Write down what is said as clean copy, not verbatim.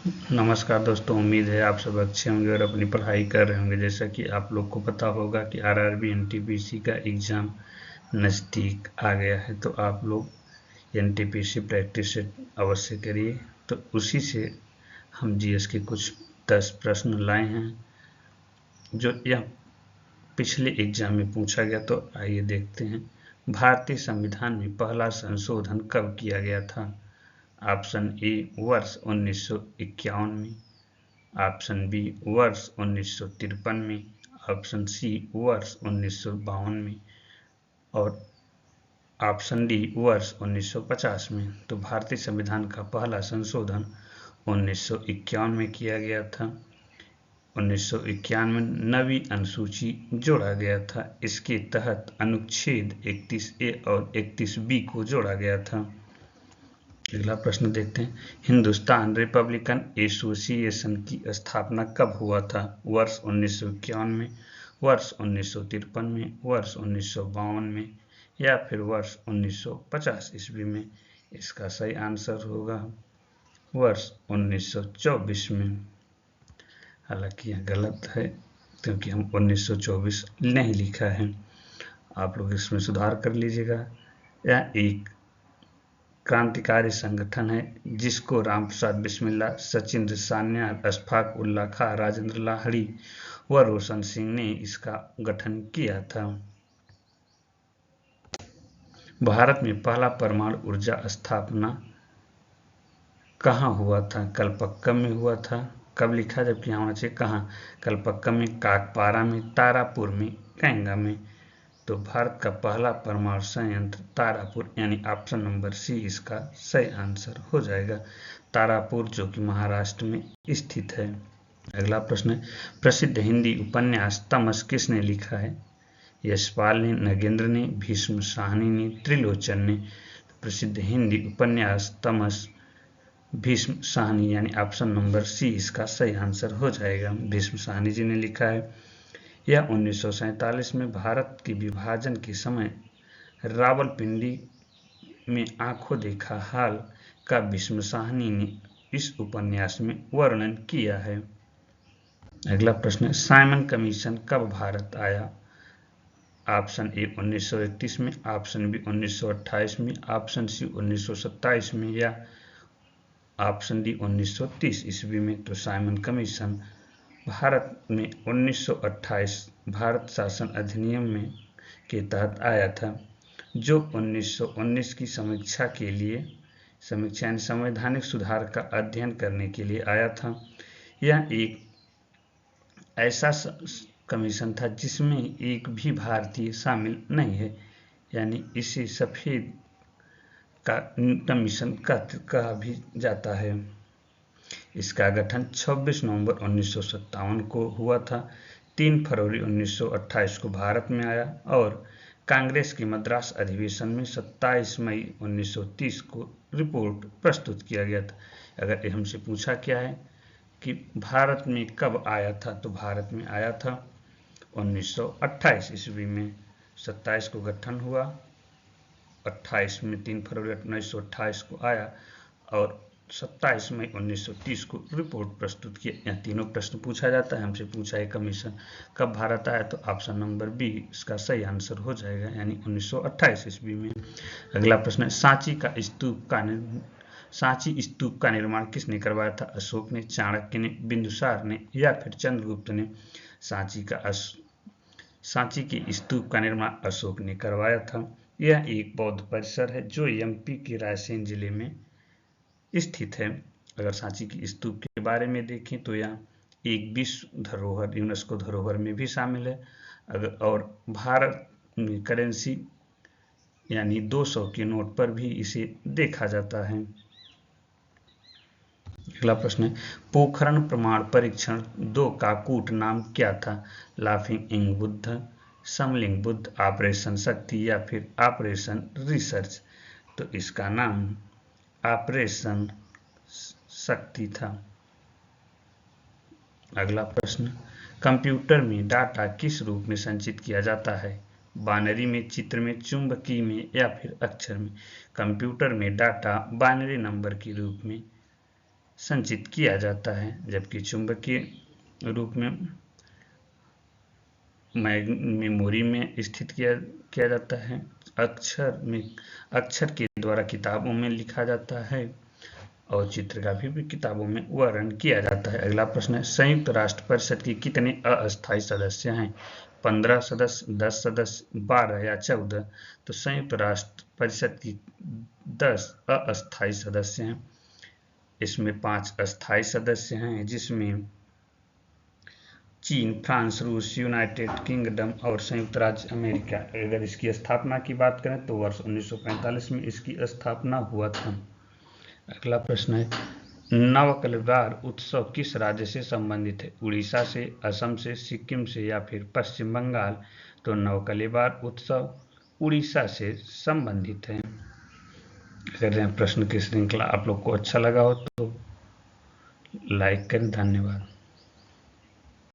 नमस्कार दोस्तों, उम्मीद है आप सब अच्छे होंगे और अपनी पढ़ाई कर रहे होंगे। जैसा कि आप लोग को पता होगा कि आरआरबी एनटीपीसी का एग्ज़ाम नज़दीक आ गया है, तो आप लोग एनटीपीसी प्रैक्टिस सेट अवश्य करिए। तो उसी से हम जीएस के कुछ 10 प्रश्न लाए हैं जो यह पिछले एग्जाम में पूछा गया। तो आइए देखते हैं। भारतीय संविधान में पहला संशोधन कब किया गया था? ऑप्शन ए वर्ष 1951 में, ऑप्शन बी वर्ष 1953 में, ऑप्शन सी वर्ष 1952 में और ऑप्शन डी वर्ष 1950 में। तो भारतीय संविधान का पहला संशोधन 1951 में किया गया था। 1951 में नवीं अनुसूची जोड़ा गया था। इसके तहत अनुच्छेद 31A और 31B को जोड़ा गया था। अगला प्रश्न देखते हैं। हिंदुस्तान रिपब्लिकन एसोसिएशन की स्थापना कब हुआ था? वर्ष 1951 में, वर्ष 1953 में, वर्ष 1952 में या फिर वर्ष 1950 ईस्वी में। इसका सही आंसर होगा वर्ष 1924 में। हालांकि यह गलत है क्योंकि हम 1924 नहीं लिखा है। आप लोग इसमें सुधार कर लीजिएगा। यह एक क्रांतिकारी संगठन है जिसको राम प्रसाद बिस्मिल्ला, सचिंद्र सान्याल, अशफाक उल्ला खां, राजेंद्र लाहिड़ी व रोशन सिंह ने इसका गठन किया था। भारत में पहला परमाणु ऊर्जा स्थापना कहाँ हुआ था? कलपक्कम में हुआ था। कब लिखा, जबकि यहाँ होना चाहिए कहाँ? कलपक्कम में, काकपारा में, तारापुर में, गंगा में। तो भारत का पहला परमाणु संयंत्र तारापुर यानी ऑप्शन नंबर सी इसका सही आंसर हो जाएगा। तारापुर जो कि महाराष्ट्र में स्थित है। अगला प्रश्न है। प्रसिद्ध हिंदी उपन्यास तमस किसने लिखा है? यशपाल ने, नगेंद्र ने, भीष्म साहनी ने, त्रिलोचन ने। प्रसिद्ध हिंदी उपन्यास तमस भीष्म साहनी यानी ऑप्शन नंबर सी इसका सही आंसर हो जाएगा। भीष्म साहनी जी ने लिखा है। यह 1947 में भारत के विभाजन के समय रावलपिंडी में आंखों देखा हाल का भीष्म साहनी ने इस उपन्यास में वर्णन किया है। अगला प्रश्न है। साइमन कमीशन कब भारत आया? ऑप्शन ए 1931 में, ऑप्शन बी 1928 में, ऑप्शन सी 1927 में या ऑप्शन डी 1930 ईस्वी में। तो साइमन कमीशन भारत में 1928 भारत शासन अधिनियम में के तहत आया था, जो 1919 की समीक्षा के लिए यानी संवैधानिक सुधार का अध्ययन करने के लिए आया था। यह एक ऐसा कमीशन था जिसमें एक भी भारतीय शामिल नहीं है, यानी इसे सफेद का कमीशन कहा भी जाता है। इसका गठन 26 नवंबर 1957 को हुआ था। 3 फरवरी 1928 को भारत में आया और कांग्रेस के मद्रास अधिवेशन में 27 मई 1930 को रिपोर्ट प्रस्तुत किया गया था। अगर हमसे पूछा क्या है कि भारत में कब आया था, तो भारत में आया था 1928 ईस्वी में। 27 को गठन हुआ, 28 में 3 फरवरी 1928 को आया और 27 मई 1930 को रिपोर्ट प्रस्तुत किया। यह तीनों प्रश्न पूछा जाता है। हमसे पूछा है कमीशन कब भारत आया, तो ऑप्शन नंबर बी इसका सही आंसर हो जाएगा, यानी 1928 ईस्वी में। अगला प्रश्न है। सांची स्तूप का निर्माण किसने करवाया था? अशोक ने, चाणक्य ने, बिंदुसार ने या फिर चंद्रगुप्त ने। सांची के स्तूप का निर्माण अशोक ने करवाया था। यह एक बौद्ध परिसर है जो एमपी के रायसेन जिले में स्थित है। अगर सांची की स्तूप के बारे में देखें तो यह एक विश्व धरोहर यूनेस्को धरोहर में भी शामिल है। और भारत में करेंसी यानी 200 के नोट पर भी इसे देखा जाता है। अगला प्रश्न है। पोखरण प्रमाण परीक्षण 2 का कूट नाम क्या था? लाफिंग इंग बुद्ध, समलिंग बुद्ध, ऑपरेशन शक्ति या फिर ऑपरेशन रिसर्च। तो इसका नाम ऑपरेशन शक्ति था। अगला प्रश्न। कंप्यूटर में डाटा किस रूप में संचित किया जाता है? बाइनरी में, चित्र में, चुंबकीय में या फिर अक्षर में। कंप्यूटर में डाटा बाइनरी नंबर के रूप में संचित किया जाता है, जबकि चुंबकीय रूप में मेमोरी में स्थित किया जाता है। अक्षर के द्वारा किताबों में लिखा जाता है और चित्र का भी किताबों में वर्णन किया जाता है। अगला प्रश्न है, संयुक्त राष्ट्र परिषद के कितने अस्थायी सदस्य हैं? 15 सदस्य, 10 सदस्य, 12 या 14? तो संयुक्त राष्ट्र परिषद की 10 अस्थायी सदस्य हैं। इसमें 5 अस्थायी सदस्य हैं, जिसमें चीन, फ्रांस, रूस, यूनाइटेड किंगडम और संयुक्त राज्य अमेरिका। अगर इसकी स्थापना की बात करें तो वर्ष 1945 में इसकी स्थापना हुआ था। अगला प्रश्न है, नवकलेबर उत्सव किस राज्य से संबंधित है? उड़ीसा से, असम से, सिक्किम से या फिर पश्चिम बंगाल? तो नवकलेबर उत्सव उड़ीसा से संबंधित है। अगर प्रश्न की श्रृंखला आप लोग को अच्छा लगा हो तो लाइक करें। धन्यवाद।